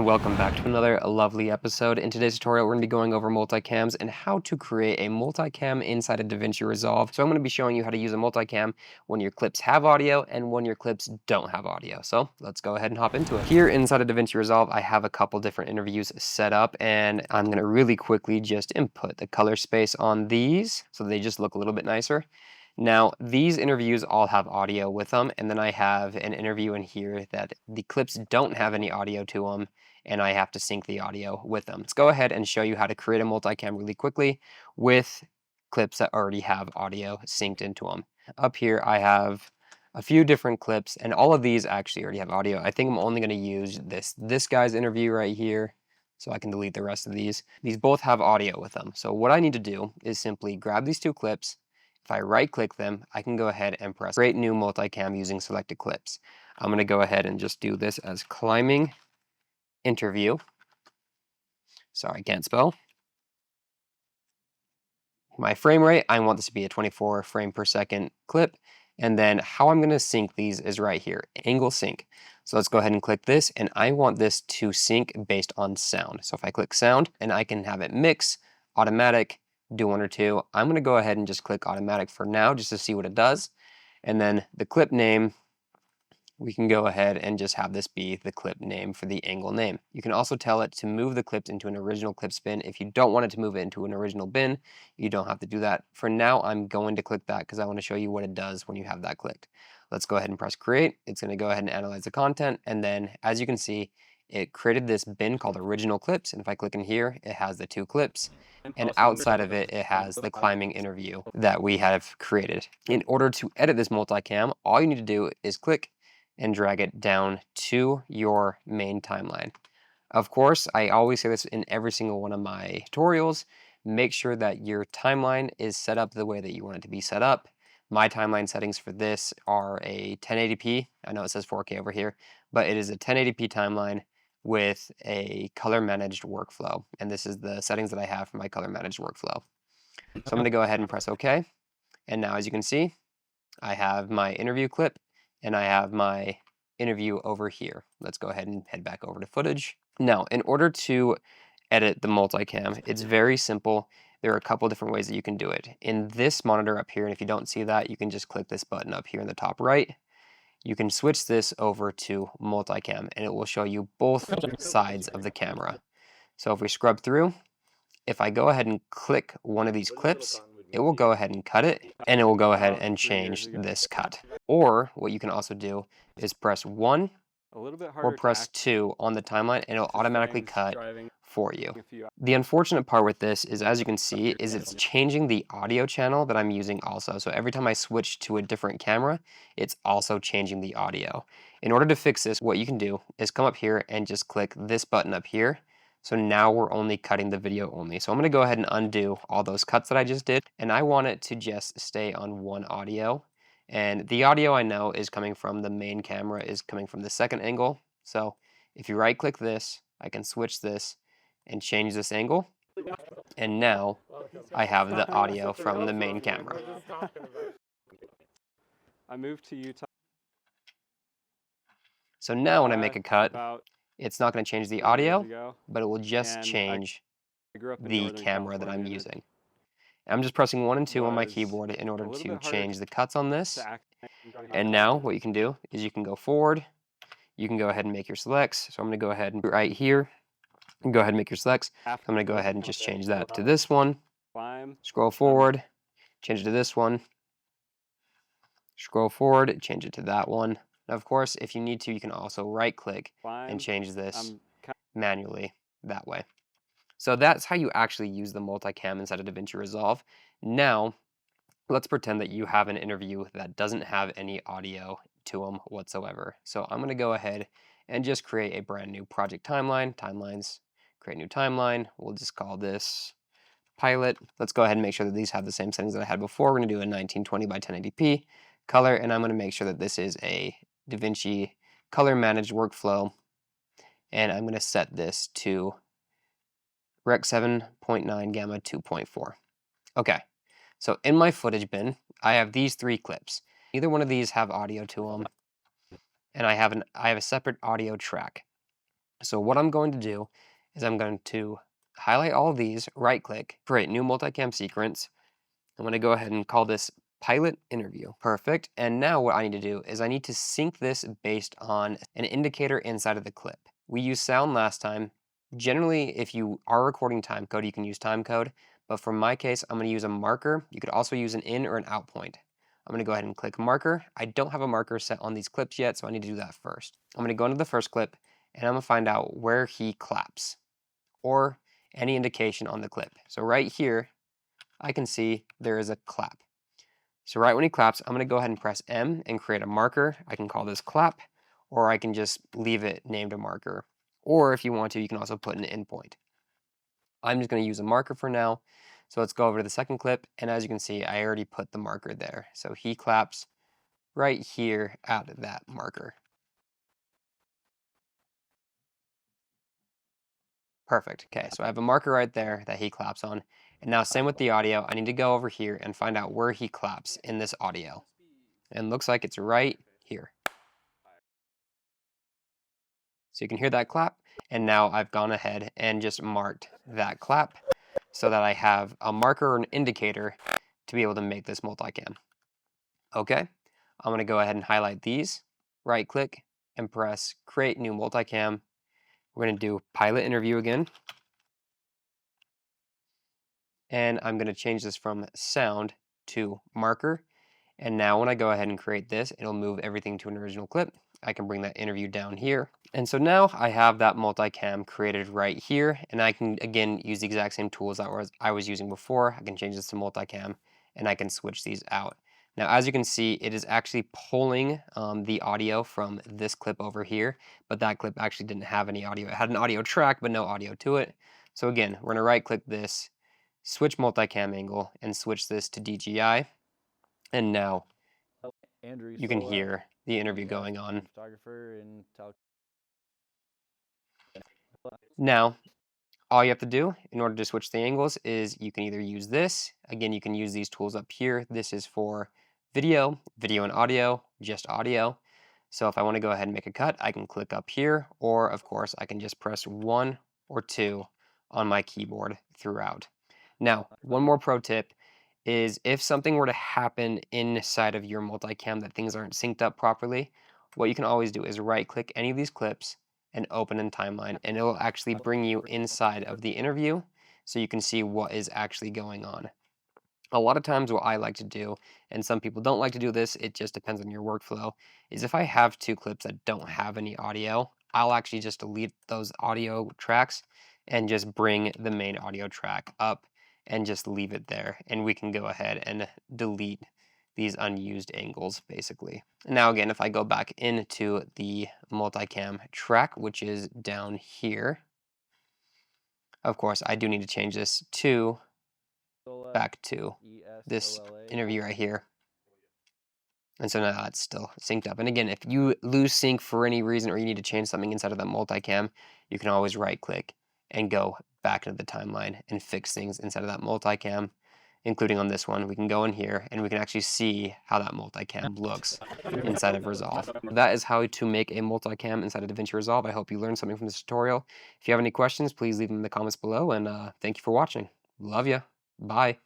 Welcome back to another lovely episode. In today's tutorial, we're going to be going over multicams and how to create a multicam inside of DaVinci Resolve. So I'm going to be showing you how to use a multicam when your clips have audio and when your clips don't have audio. So let's go ahead and hop into it. Here inside of DaVinci Resolve, I have a couple different interviews set up, and I'm going to really quickly just input the color space on these so they just look a little bit nicer. Now, these interviews all have audio with them, and then I have an interview in here that the clips don't have any audio to them, and I have to sync the audio with them. Let's go ahead and show you how to create a multicam really quickly with clips that already have audio synced into them. Up here, I have a few different clips, and all of these actually already have audio. I think I'm only going to use this guy's interview right here, so I can delete the rest of these. These both have audio with them. So what I need to do is simply grab these two clips. If I right-click them, I can go ahead and press Create New Multicam using selected clips. I'm going to go ahead and just do this as climbing interview. Sorry, I can't spell. My frame rate, I want this to be a 24 frame per second clip. And then how I'm going to sync these is right here, angle sync. So let's go ahead and click this, and I want this to sync based on sound. So if I click sound, and I can have it mix, automatic, do one or two. I'm going to go ahead and just click automatic for now just to see what it does. And then the clip name, we can go ahead and just have this be the clip name for the angle name. You can also tell it to move the clips into an original clips bin. If you don't want it to move it into an original bin, you don't have to do that. For now, I'm going to click that because I want to show you what it does when you have that clicked. Let's go ahead and press create. It's going to go ahead and analyze the content. And then as you can see, it created this bin called original clips. And if I click in here, it has the two clips. And outside of it, it has the climbing interview that we have created. In order to edit this multicam, all you need to do is click and drag it down to your main timeline. Of course, I always say this in every single one of my tutorials, make sure that your timeline is set up the way that you want it to be set up. My timeline settings for this are a 1080p. I know it says 4K over here, but it is a 1080p timeline with a color managed workflow. And this is the settings that I have for my color managed workflow. So I'm going to go ahead and press OK. And now as you can see, I have my interview clip and I have my interview over here. Let's go ahead and head back over to footage. Now, in order to edit the multicam, it's very simple. There are a couple different ways that you can do it. In this monitor up here, and if you don't see that, you can just click this button up here in the top right. You can switch this over to multicam, and it will show you both sides of the camera. So if we scrub through, if I go ahead and click one of these clips, it will go ahead and cut it, and it will go ahead and change this cut. Or what you can also do is press 1 or press 2 on the timeline, and it'll automatically cut for you. The unfortunate part with this is, as you can see, is it's changing the audio channel that I'm using also. So every time I switch to a different camera, it's also changing the audio. In order to fix this, what you can do is come up here and just click this button up here. So now we're only cutting the video only. So I'm going to go ahead and undo all those cuts that I just did. And I want it to just stay on one audio. And the audio I know is coming from the main camera, is coming from the second angle. So if you right click this, I can switch this and change this angle. And now I have the audio from the main camera. I moved to Utah. So now when I make a cut, it's not going to change the audio, but it will just and change the the camera that I'm using. I'm just pressing 1 and 2 on my keyboard in order to change the cuts on this. And now what you can do is you can go forward. You can go ahead and make your selects. So I'm going to go ahead and right here, and go ahead and make your selects. I'm going to go ahead and just change that to this one. Scroll forward, change it to this one. Scroll forward, change it to that one. Now, of course, if you need to, you can also right click and change this manually that way. So that's how you actually use the multicam inside of DaVinci Resolve. Now, let's pretend that you have an interview that doesn't have any audio to them whatsoever. So I'm going to go ahead and just create a brand new project timeline. Timelines, create new timeline. We'll just call this pilot. Let's go ahead and make sure that these have the same settings that I had before. We're going to do a 1920 by 1080p color, and I'm going to make sure that this is a DaVinci color managed workflow, and I'm going to set this to Rec 7.9 Gamma 2.4. Okay, so in my footage bin, I have these 3 clips. Either one of these have audio to them, and I have a separate audio track. So what I'm going to do is I'm going to highlight all of these, right click, create new multicam sequence. I'm going to go ahead and call this pilot interview. Perfect. And now what I need to do is I need to sync this based on an indicator inside of the clip. We used sound last time. Generally, if you are recording timecode, you can use timecode. But for my case, I'm going to use a marker. You could also use an in or an out point. I'm going to go ahead and click marker. I don't have a marker set on these clips yet, so I need to do that first. I'm going to go into the first clip, and I'm going to find out where he claps or any indication on the clip. So right here, I can see there is a clap. So right when he claps, I'm going to go ahead and press M and create a marker. I can call this clap, or I can just leave it named a marker. Or if you want to, you can also put an endpoint. I'm just going to use a marker for now. So let's go over to the second clip. And as you can see, I already put the marker there. So he claps right here at that marker. Perfect. Okay, so I have a marker right there that he claps on. And now same with the audio. I need to go over here and find out where he claps in this audio. And looks like it's right here. So you can hear that clap. And now I've gone ahead and just marked that clap so that I have a marker or an indicator to be able to make this multicam. Okay, I'm going to go ahead and highlight these, right click, and press create new multicam. We're going to do pilot interview again. And I'm going to change this from sound to marker. And now when I go ahead and create this, it'll move everything to an original clip. I can bring that interview down here. And so now I have that multicam created right here. And I can, again, use the exact same tools that I was using before. I can change this to multicam, and I can switch these out. Now, as you can see, it is actually pulling the audio from this clip over here, but that clip actually didn't have any audio. It had an audio track, but no audio to it. So again, we're gonna right click this, switch multicam angle, and switch this to DJI. And now Andrew, you can hear the interview going on. photographer in Now, all you have to do in order to switch the angles is you can either use this. Again, you can use these tools up here. This is for video, video and audio, just audio. So if I want to go ahead and make a cut, I can click up here, or of course, I can just press 1 or 2 on my keyboard throughout. Now, one more pro tip is if something were to happen inside of your multicam that things aren't synced up properly, what you can always do is right click any of these clips and open in timeline, and it will actually bring you inside of the interview so you can see what is actually going on. A lot of times what I like to do, and some people don't like to do this, it just depends on your workflow, is if I have two clips that don't have any audio, I'll actually just delete those audio tracks and just bring the main audio track up and just leave it there. And we can go ahead and delete these unused angles basically. Now again, if I go back into the multicam track, which is down here, of course, I do need to change this to back to this interview right here. And so now that's still synced up. And again, if you lose sync for any reason or you need to change something inside of that multicam, you can always right click and go back into the timeline and fix things inside of that multicam, including on this one. We can go in here and we can actually see how that multicam looks inside of Resolve. That is how to make a multicam inside of DaVinci Resolve. I hope you learned something from this tutorial. If you have any questions, please leave them in the comments below, and thank you for watching. Love ya. Bye.